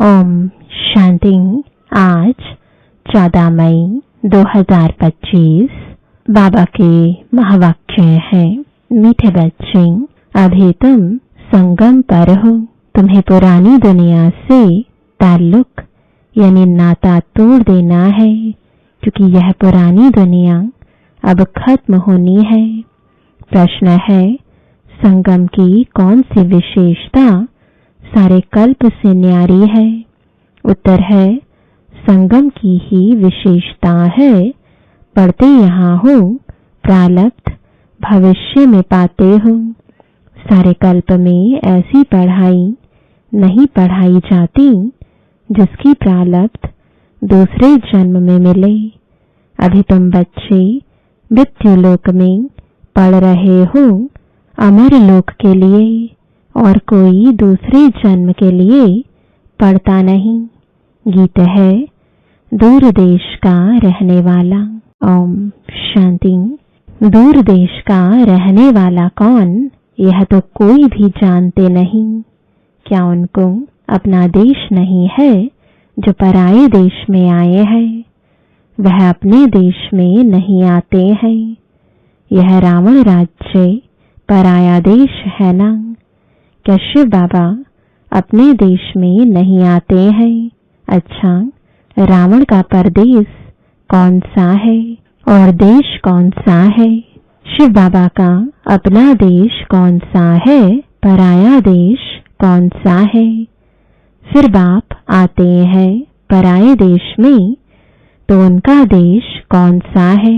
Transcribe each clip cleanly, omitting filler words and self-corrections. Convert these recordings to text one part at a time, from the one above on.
ओम शांति। आज 14 मई 2025 बाबा के महावाक्य हैं। मीठे बच्चे, अभी तुम संगम पर हो। तुम्हें पुरानी दुनिया से ताल्लुक यानी नाता तोड़ देना है, क्योंकि यह पुरानी दुनिया अब खत्म होनी है। प्रश्न है, संगम की कौन सी विशेषता सारे कल्प से न्यारी है? उत्तर है, संगम की ही विशेषता है। पढ़ते यहाँ हो, प्रारब्ध भविष्य में पाते हो। सारे कल्प में ऐसी पढ़ाई नहीं पढ़ाई जाती जिसकी प्रारब्ध दूसरे जन्म में मिले। अभी तुम बच्चे मृत्युलोक में पढ़ रहे हो अमर लोक के लिए, और कोई दूसरे जन्म के लिए पढ़ता नहीं। गीत है, दूर देश का रहने वाला। ओम शांति। दूर देश का रहने वाला कौन, यह तो कोई भी जानते नहीं। क्या उनको अपना देश नहीं है जो पराये देश में आए हैं? वह अपने देश में नहीं आते हैं। यह रावण राज्य पराया देश है ना? क्या शिव बाबा अपने देश में नहीं आते हैं? अच्छा, रावण का परदेश कौन सा है और देश कौन सा है? शिव बाबा का अपना देश कौन सा है, पराया देश कौन सा है? फिर बाप आते हैं पराये देश में, तो उनका देश कौन सा है?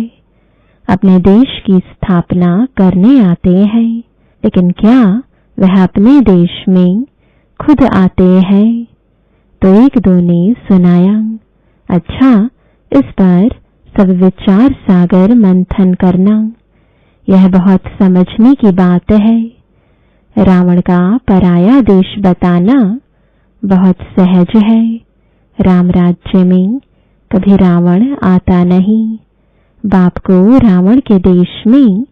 अपने देश की स्थापना करने आते हैं, लेकिन क्या वह अपने देश में खुद आते हैं? तो एक दो ने सुनाया। अच्छा, इस पर सब विचार सागर मंथन करना, यह बहुत समझने की बात है। रावण का पराया देश बताना बहुत सहज है। राम राज्य में कभी रावण आता नहीं। बाप को रावण के देश में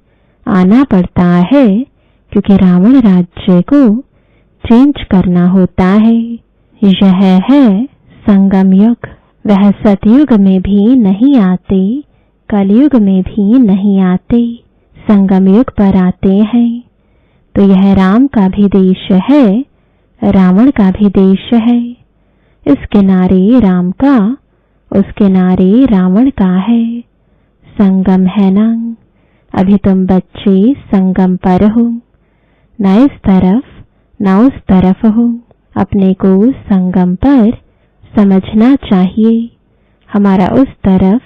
आना पड़ता है, क्योंकि रावण राज्य को चेंज करना होता है। यह है संगम युग। वह सतयुग में भी नहीं आते, कलयुग में भी नहीं आते, संगम युग पर आते हैं। तो यह राम का भी देश है, रावण का भी देश है। इस किनारे राम का, उस किनारे रावण का है। संगम है ना? अभी तुम बच्चे संगम पर हो, ना इस तरफ ना उस तरफ हो। अपने को संगम पर समझना चाहिए। हमारा उस तरफ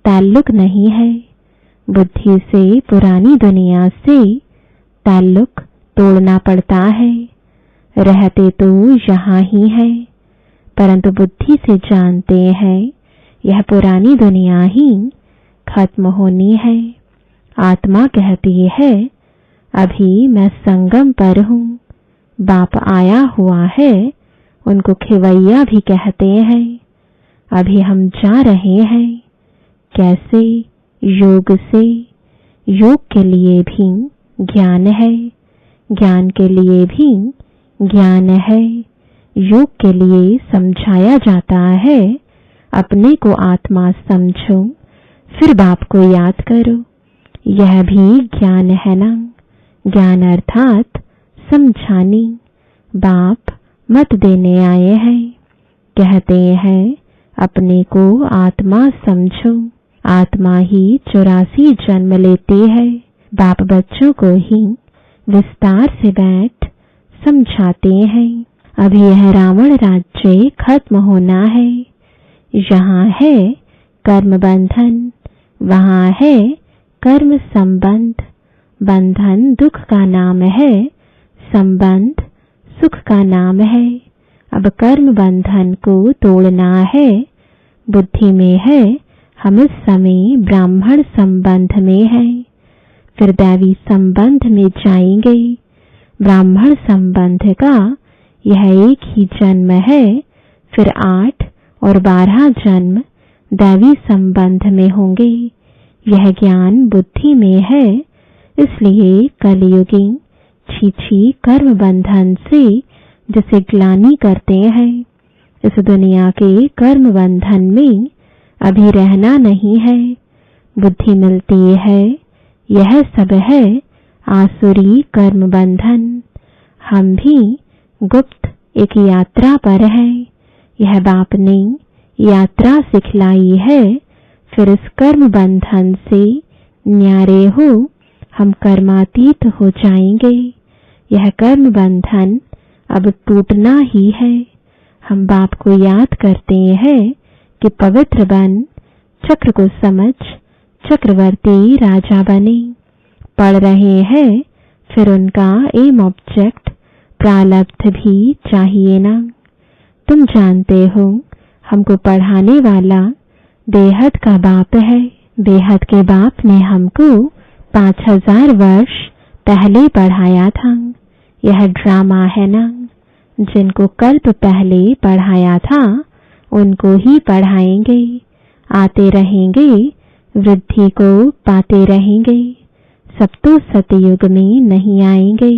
ताल्लुक नहीं है। बुद्धि से पुरानी दुनिया से ताल्लुक तोड़ना पड़ता है। रहते तो यहाँ ही है, परंतु बुद्धि से जानते हैं यह पुरानी दुनिया ही खत्म होनी है। आत्मा कहती है, अभी मैं संगम पर हूँ। बाप आया हुआ है, उनको खिवैया भी कहते हैं। अभी हम जा रहे हैं। कैसे? योग से। योग के लिए भी ज्ञान है, ज्ञान के लिए भी ज्ञान है। योग के लिए समझाया जाता है, अपने को आत्मा समझो, फिर बाप को याद करो। यह भी ज्ञान है ना? ज्ञान अर्थात समझानी। बाप मत देने आए हैं। कहते हैं, अपने को आत्मा समझो। आत्मा ही 84 जन्म लेती है। बाप बच्चों को ही विस्तार से बैठ समझाते हैं। अभी यह रावण राज्य खत्म होना है। यहाँ है कर्म बंधन, वहाँ है कर्म संबंध। बंधन दुख का नाम है, संबंध सुख का नाम है। अब कर्म बंधन को तोड़ना है। बुद्धि में है, हम इस समय ब्राह्मण संबंध में हैं, फिर दैवी संबंध में जाएंगे। ब्राह्मण संबंध का यह एक ही जन्म है, फिर 8 और 12 जन्म दैवी संबंध में होंगे। यह ज्ञान बुद्धि में है, इसलिए कलयुगी छी कर्म बंधन से जिसे ग्लानि करते हैं, इस दुनिया के कर्म बंधन में अभी रहना नहीं है। बुद्धि मिलती है यह सब है आसुरी कर्म बंधन। हम भी गुप्त एक यात्रा पर हैं। यह बाप ने यात्रा सिखलाई है। फिर इस कर्म बंधन से न्यारे हो हम कर्मातीत हो जाएंगे। यह कर्म बंधन अब टूटना ही है। हम बाप को याद करते हैं कि पवित्र बन चक्र को समझ चक्रवर्ती राजा बने। पढ़ रहे हैं फिर उनका एम ऑब्जेक्ट प्रारब्ध भी चाहिए ना। तुम जानते हो हमको पढ़ाने वाला बेहद का बाप है। बेहद के बाप ने हमको 5000 वर्ष पहले पढ़ाया था। यह ड्रामा है ना। जिनको कल्प पहले पढ़ाया था उनको ही पढ़ाएंगे। आते रहेंगे वृद्धि को पाते रहेंगे। सब तो सतयुग में नहीं आएंगे।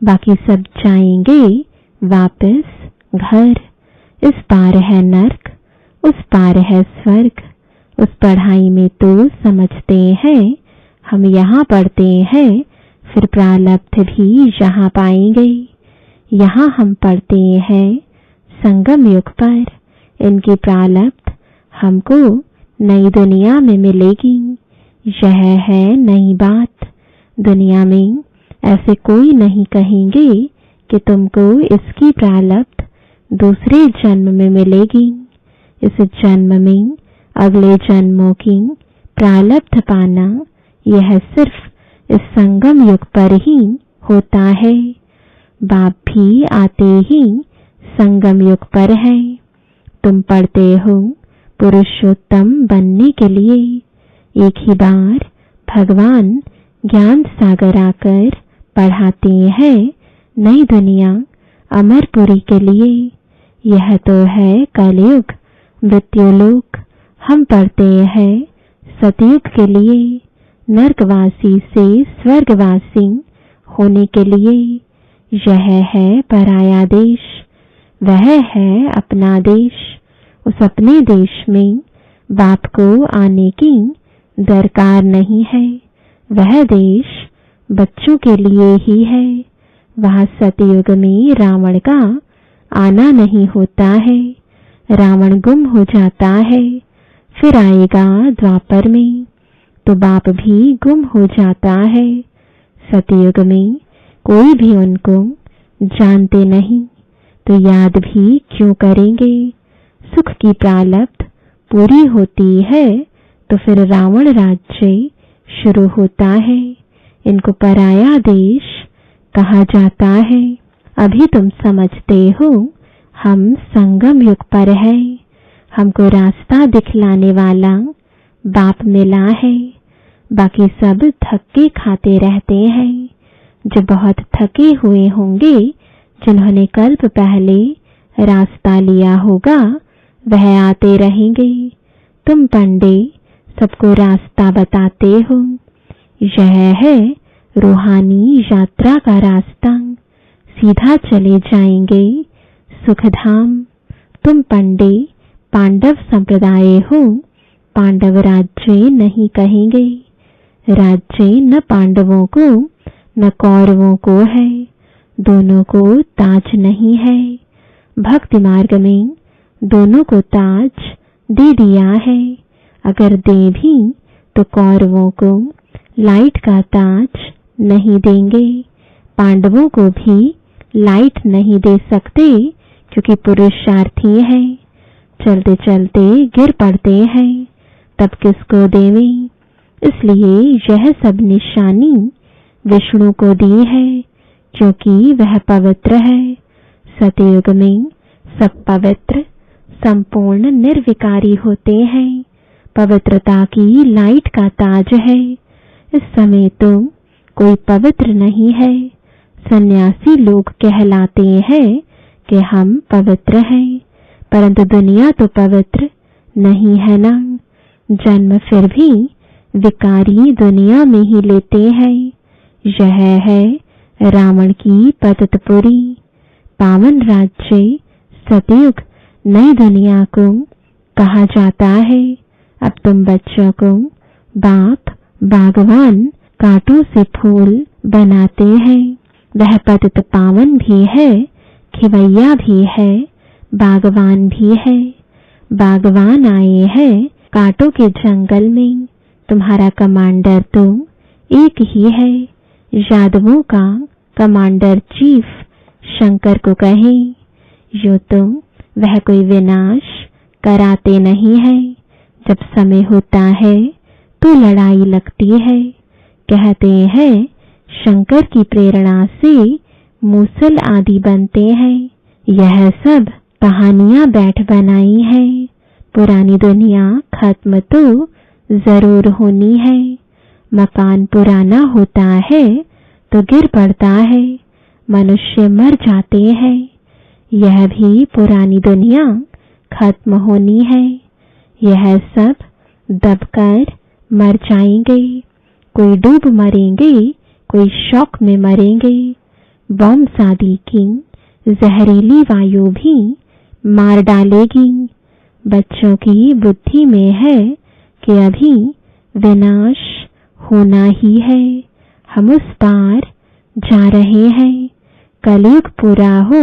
बाकी सब जाएंगे वापस घर। इस पार है नर्क उस पार है स्वर्ग। उस पढ़ाई में तो समझते हैं हम यहाँ पढ़ते हैं फिर प्रारब्ध भी यहाँ पाएंगे। यहाँ हम पढ़ते हैं संगम युग पर। इनकी प्रारब्ध हमको नई दुनिया में मिलेगी। यह है नई बात। दुनिया में ऐसे कोई नहीं कहेंगे कि तुमको इसकी प्रारब्ध दूसरे जन्म में मिलेगी। इस जन्म में अगले जन्मों की प्रारब्ध पाना यह सिर्फ इस संगम युग पर ही होता है। बाप भी आते ही संगम युग पर है। तुम पढ़ते हो पुरुषोत्तम बनने के लिए। एक ही बार भगवान ज्ञान सागर आकर पढ़ाते हैं नई दुनिया अमरपुरी के लिए। यह तो है कलयुग मृत्युलोक। हम पढ़ते हैं सतयुग के लिए नरकवासी से स्वर्गवासी होने के लिए। यह है पराया देश वह है अपना देश। उस अपने देश में बाप को आने की दरकार नहीं है। वह देश बच्चों के लिए ही है। वहाँ सतयुग में रावण का आना नहीं होता है। रावण गुम हो जाता है। फिर आएगा द्वापर में तो बाप भी गुम हो जाता है। सतयुग में कोई भी उनको जानते नहीं तो याद भी क्यों करेंगे। सुख की प्रारब्ध पूरी होती है तो फिर रावण राज्य शुरू होता है। इनको पराया देश कहा जाता है। अभी तुम समझते हो हम संगम युग पर है। हमको रास्ता दिखलाने वाला बाप मिला है। बाकी सब धक्के खाते रहते हैं। जो बहुत थके हुए होंगे जिन्होंने कल्प पहले रास्ता लिया होगा वह आते रहेंगे। तुम पंडे सबको रास्ता बताते हो। यह है रूहानी यात्रा का रास्ता। सीधा चले जाएंगे सुखधाम। तुम पंडे पांडव संप्रदाय हो। पांडव राज्य नहीं कहेंगे। राज्य न पांडवों को न कौरवों को है। दोनों को ताज नहीं है। भक्ति मार्ग में दोनों को ताज दे दिया है। अगर दे भी तो कौरवों को लाइट का ताज नहीं देंगे। पांडवों को भी लाइट नहीं दे सकते क्योंकि पुरुषार्थी है। चलते चलते गिर पड़ते हैं तब किसको देवें। इसलिए यह सब निशानी विष्णु को दी है क्योंकि वह पवित्र है। सतयुग में सब पवित्र संपूर्ण निर्विकारी होते हैं। पवित्रता की लाइट का ताज है। इस समय तो कोई पवित्र नहीं है। सन्यासी लोग कहलाते हैं कि हम पवित्र हैं परंतु दुनिया तो पवित्र नहीं है ना। जन्म फिर भी विकारी दुनिया में ही लेते हैं। यह है रावण की पतितपुरी। पावन राज्य सतयुग नई दुनिया को कहा जाता है। अब तुम बच्चों को बाप बागवान कांटों से फूल बनाते हैं। वह पतित पावन भी है, खिवैया भी है, बागवान भी है। बागवान आए हैं कांटों के जंगल में। तुम्हारा कमांडर तो एक ही है। यादवों का कमांडर चीफ शंकर को कहें, यूं तो वह कोई विनाश कराते नहीं है। जब समय होता है तो लड़ाई लगती है। कहते हैं शंकर की प्रेरणा से मूसल आदि बनते हैं। यह सब कहानियां बैठ बनाई है। पुरानी दुनिया खत्म तो जरूर होनी है। मकान पुराना होता है तो गिर पड़ता है, मनुष्य मर जाते हैं। यह भी पुरानी दुनिया खत्म होनी है। यह सब दबकर मर जाएंगे। कोई डूब मरेंगे, कोई शौक में मरेंगे। बॉम्ब आदि की जहरीली वायु भी मार डालेगी। बच्चों की बुद्धि में है कि अभी विनाश होना ही है। हम उस पार जा रहे हैं। कलयुग पूरा हो,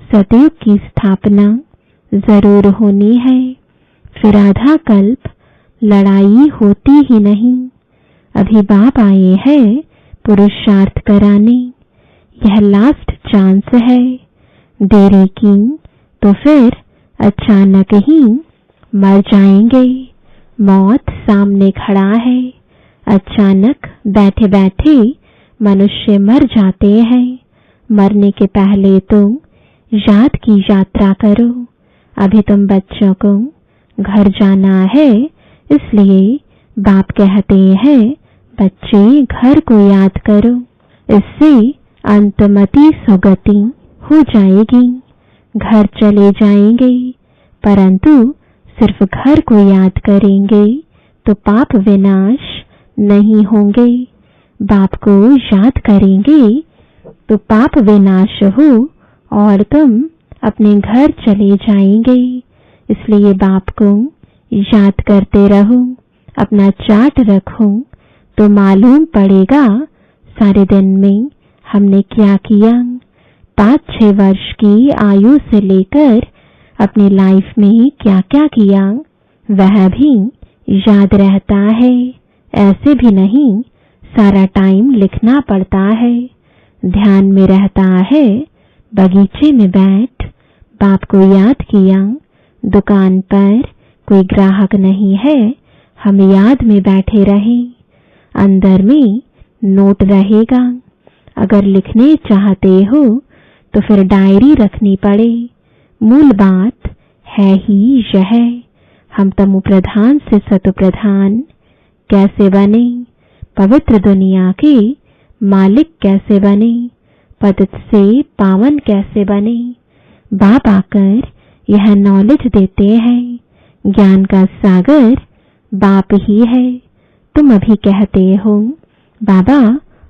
सतयुग की स्थापना जरूर होनी है। फिर आधा कल्प लड़ाई होती ही नहीं। अभी बाप आए हैं पुरुषार्थ कराने। यह लास्ट चांस है। देरी की तो फिर अचानक ही मर जाएंगे। मौत सामने खड़ा है। अचानक बैठे बैठे मनुष्य मर जाते हैं। मरने के पहले तुम याद की यात्रा करो। अभी तुम बच्चों को घर जाना है, इसलिए बाप कहते हैं बच्चे घर को याद करो। इससे अंतमति सुगति हो जाएगी। घर चले जाएंगे, परंतु सिर्फ घर को याद करेंगे तो पाप विनाश नहीं होंगे। बाप को याद करेंगे तो पाप विनाश हो और तुम अपने घर चले जाएंगे। इसलिए बाप को याद करते रहो। अपना चार्ट रखो तो मालूम पड़ेगा सारे दिन में हमने क्या किया। 5-6 वर्ष की आयु से लेकर अपनी लाइफ में क्या क्या किया वह भी याद रहता है। ऐसे भी नहीं सारा टाइम लिखना पड़ता है। ध्यान में रहता है। बगीचे में बैठ बाप को याद किया। दुकान पर कोई ग्राहक नहीं है, हम याद में बैठे रहे। अंदर में नोट रहेगा। अगर लिखने चाहते हो तो फिर डायरी रखनी पड़े। मूल बात है ही यह। हम तमो प्रधान से सतो प्रधान कैसे बने, पवित्र दुनिया के मालिक कैसे बने, पतित से पावन कैसे बने। बाप आकर यह नॉलेज देते हैं। ज्ञान का सागर बाप ही है। तुम अभी कहते हो बाबा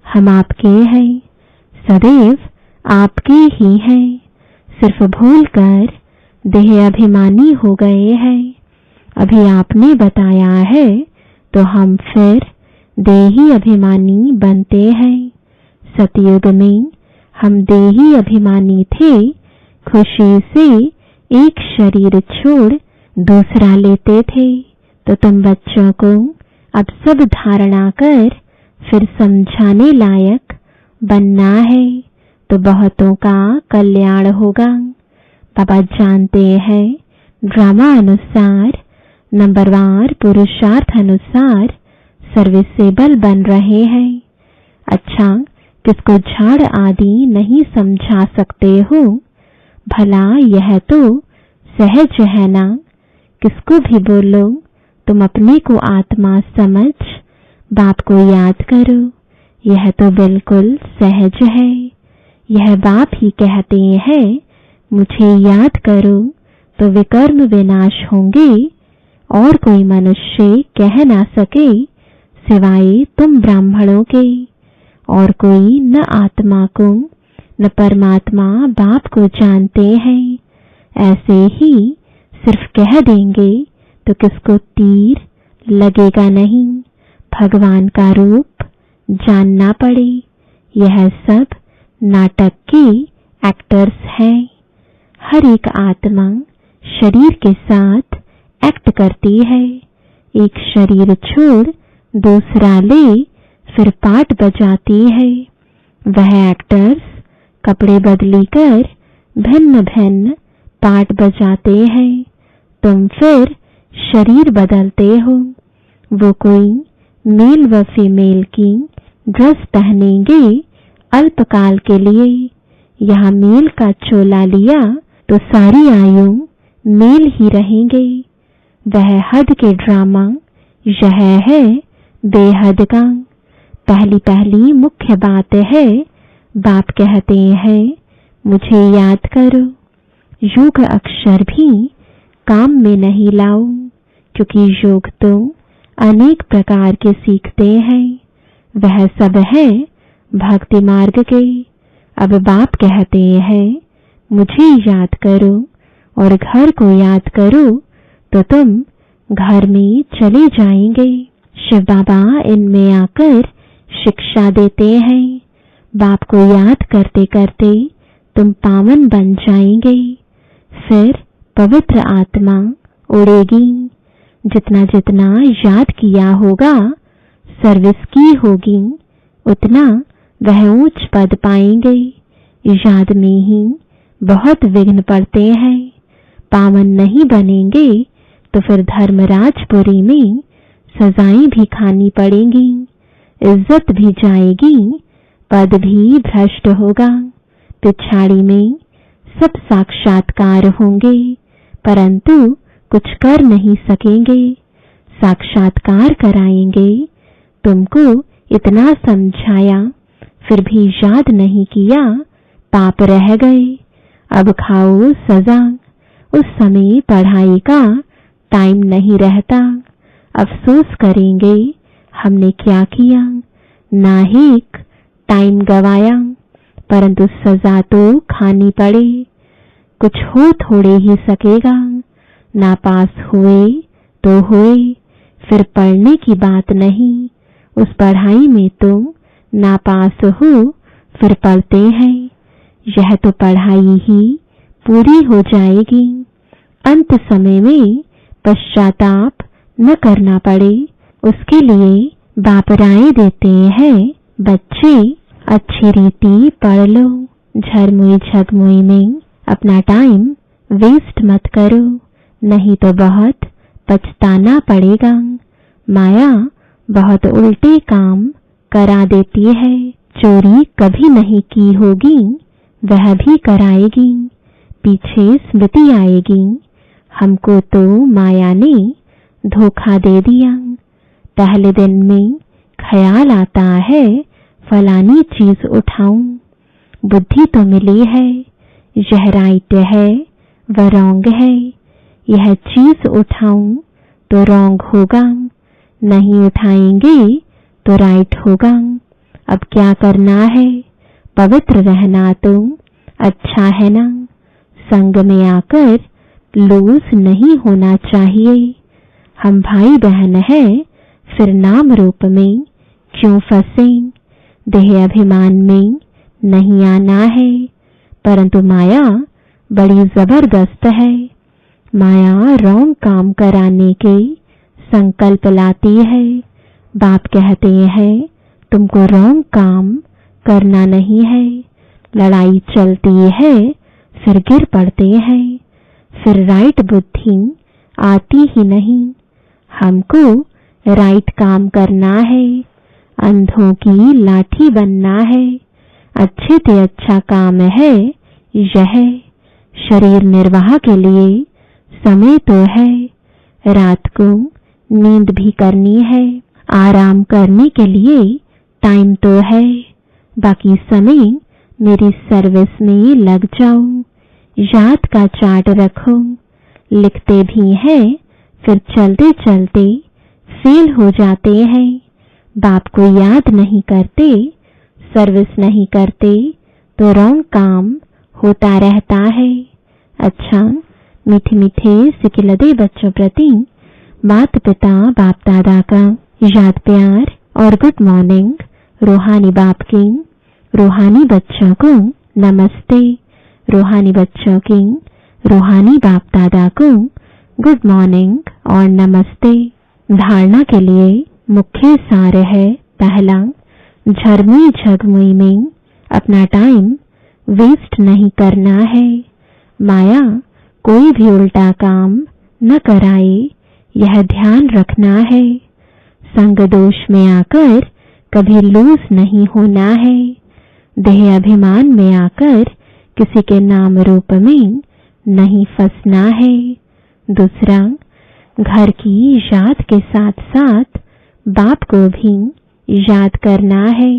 हम आपके हैं। सदैव आपके ही हैं। सिर्फ भूल कर देह अभिमानी हो गए हैं। अभी आपने बताया है तो हम फिर देही अभिमानी बनते हैं। सतयुग में हम देही अभिमानी थे। खुशी से एक शरीर छोड़ दूसरा लेते थे। तो तुम बच्चों को अब सब धारणा कर फिर समझाने लायक बनना है तो बहुतों का कल्याण होगा। बाबा जानते हैं ड्रामा अनुसार नंबरवार पुरुषार्थ अनुसार सर्विसेबल बन रहे हैं। अच्छा, किसको झाड़ आदि नहीं समझा सकते हो? भला यह तो सहज है ना। किसको भी बोलो तुम अपने को आत्मा समझ बाप को याद करो। यह तो बिल्कुल सहज है। यह बाप ही कहते हैं मुझे याद करो तो विकर्म विनाश होंगे और कोई मनुष्य कह ना सके सिवाय तुम ब्राह्मणों के। और कोई न आत्मा को न परमात्मा बाप को जानते हैं। ऐसे ही सिर्फ कह देंगे तो किसको तीर लगेगा नहीं। भगवान का रूप जानना पड़े। यह सब नाटक के एक्टर्स हैं। हर एक आत्मा शरीर के साथ एक्ट करती है। एक शरीर छोड़ दूसरा ले फिर पार्ट बजाती है। वह एक्टर्स कपड़े बदली कर भिन्न भिन्न पार्ट बजाते हैं। तुम फिर शरीर बदलते हो। वो कोई मेल व फीमेल की ड्रेस पहनेंगे अल्पकाल के लिए। यहाँ मेल का चोला लिया तो सारी आयु मेल ही रहेंगे। वह हद के ड्रामा यह है बेहद का। पहली पहली मुख्य बात है, बाप कहते हैं मुझे याद करो। योग अक्षर भी काम में नहीं लाओ, क्योंकि योग तो अनेक प्रकार के सीखते हैं। वह सब है भक्ति मार्ग के। अब बाप कहते हैं मुझे याद करो और घर को याद करो तो तुम घर में चले जाएंगे। शिव बाबा इनमें आकर शिक्षा देते हैं। बाप को याद करते करते तुम पावन बन जाएंगे। फिर पवित्र आत्मा उड़ेगी। जितना जितना याद किया होगा, सर्विस की होगी, उतना वह ऊंच पद पाएंगे। याद में ही बहुत विघ्न पड़ते हैं। पावन नहीं बनेंगे तो फिर धर्मराजपुरी में सजाएं भी खानी पड़ेंगी। इज्जत भी जाएगी, पद भी भ्रष्ट होगा। पिछाड़ी में सब साक्षात्कार होंगे, परंतु कुछ कर नहीं सकेंगे। साक्षात्कार कराएंगे, तुमको इतना समझाया फिर भी याद नहीं किया, पाप रह गए। अब खाओ सजा। उस समय पढ़ाई का टाइम नहीं रहता। अफसोस करेंगे हमने क्या किया, नाहीक टाइम गवाया। परंतु सजा तो खानी पड़े। कुछ हो थोड़े ही सकेगा। नापास हुए तो हुए, फिर पढ़ने की बात नहीं। उस पढ़ाई में तुम नापास हो फिर पढ़ते हैं। यह तो पढ़ाई ही पूरी हो जाएगी। अंत समय में पश्चाताप न करना पड़े, उसके लिए बाप राय देते हैं, बच्चे अच्छी रीति पढ़ लो। झरमुई झगमुई में अपना टाइम वेस्ट मत करो, नहीं तो बहुत पछताना पड़ेगा। माया बहुत उल्टे काम करा देती है। चोरी कभी नहीं की होगी, वह भी कराएगी। पीछे स्मृति आएगी, हमको तो माया ने धोखा दे दिया। पहले दिन में ख्याल आता है फलानी चीज उठाऊं। बुद्धि तो मिली है, यह राइट है वह रॉन्ग है। यह चीज उठाऊं तो रॉन्ग होगा, नहीं उठाएंगे तो राइट होगा। अब क्या करना है, पवित्र रहना तो अच्छा है ना। संग में आकर लूज नहीं होना चाहिए। हम भाई बहन हैं, फिर नाम रूप में क्यों फंसे। देह अभिमान में नहीं आना है, परंतु माया बड़ी जबरदस्त है। माया रॉन्ग काम कराने के संकल्प लाती है। बाप कहते हैं तुमको रॉन्ग काम करना नहीं है। लड़ाई चलती है, फिर गिर पड़ते हैं, फिर राइट बुद्धि आती ही नहीं। हमको राइट काम करना है, अंधों की लाठी बनना है। अच्छे से अच्छा काम है यह। शरीर निर्वाह के लिए समय तो है, रात को नींद भी करनी है। आराम करने के लिए टाइम तो है, बाकी समय मेरी सर्विस में लग जाओ। याद का चार्ट रखो, लिखते भी हैं, फिर चलते चलते फेल हो जाते हैं। बाप को याद नहीं करते, सर्विस नहीं करते तो रॉन्ग काम होता रहता है। अच्छा, मीठे मीठे सिकिलदे बच्चों प्रति माता पिता बाप दादा का याद प्यार और गुड मॉर्निंग। रूहानी बाप की रूहानी बच्चों को नमस्ते। रूहानी बच्चों की रूहानी बाप दादा को गुड मॉर्निंग और नमस्ते। धारणा के लिए मुख्य सार है, पहला, झरमुई झगमुई में अपना टाइम वेस्ट नहीं करना है। माया कोई भी उल्टा काम न कराए, यह ध्यान रखना है। संग दोष में आकर कभी लूज नहीं होना है। देह अभिमान में आकर किसी के नाम रूप में नहीं फंसना है। दूसरा, घर की याद के साथ साथ बाप को भी याद करना है।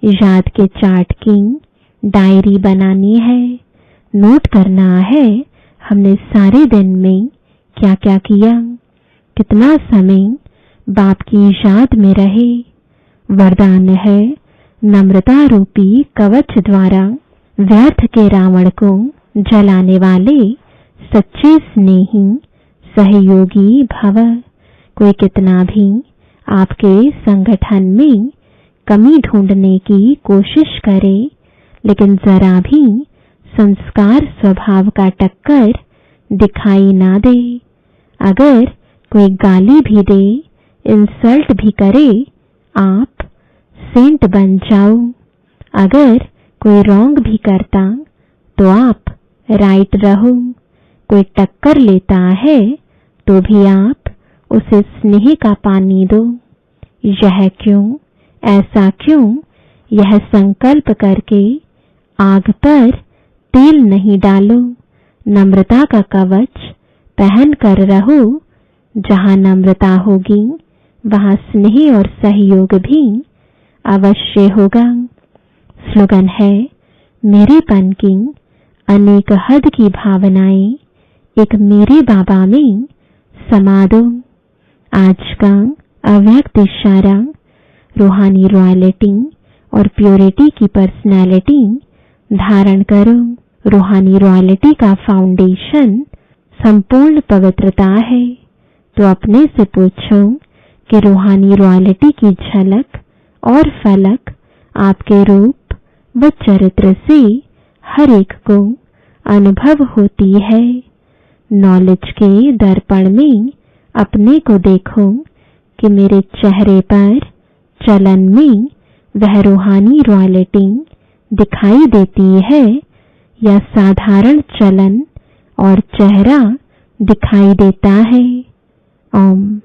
याद के चार्ट की डायरी बनानी है। नोट करना है हमने सारे दिन में क्या क्या किया, कितना समय बाप की याद में रहे। वरदान है, नम्रता रूपी कवच द्वारा व्यर्थ के रावण को जलाने वाले सच्चे स्नेही सहयोगी भव। कोई कितना भी आपके संगठन में कमी ढूंढने की कोशिश करे, लेकिन जरा भी संस्कार स्वभाव का टक्कर दिखाई ना दे। अगर कोई गाली भी दे, इंसल्ट भी करे, आप सेंट बन जाओ। अगर कोई रॉन्ग भी करता तो आप राइट रहो। कोई टक्कर लेता है तो भी आप उसे स्नेह का पानी दो। यह क्यों, ऐसा क्यों, यह संकल्प करके आग पर तेल नहीं डालो। नम्रता का कवच पहन कर रहो। जहां नम्रता होगी वहां स्नेह और सहयोग भी अवश्य होगा। स्लोगन है, मेरेपन की अनेक हद की भावनाएं एक मेरे बाबा में समा दो। आज का अव्यक्त इशारा, रूहानी रॉयल्टी और प्योरिटी की पर्सनैलिटी धारण करो। रूहानी रॉयल्टी का फाउंडेशन संपूर्ण पवित्रता है। तो अपने से पूछो कि रूहानी रॉयल्टी की झलक और फलक आपके रूप व चरित्र से हर एक को अनुभव होती है। नॉलेज के दर्पण में अपने को देखो कि मेरे चेहरे पर, चलन में वह रूहानी रॉयल्टी दिखाई देती है या साधारण चलन और चेहरा दिखाई देता है। ओम।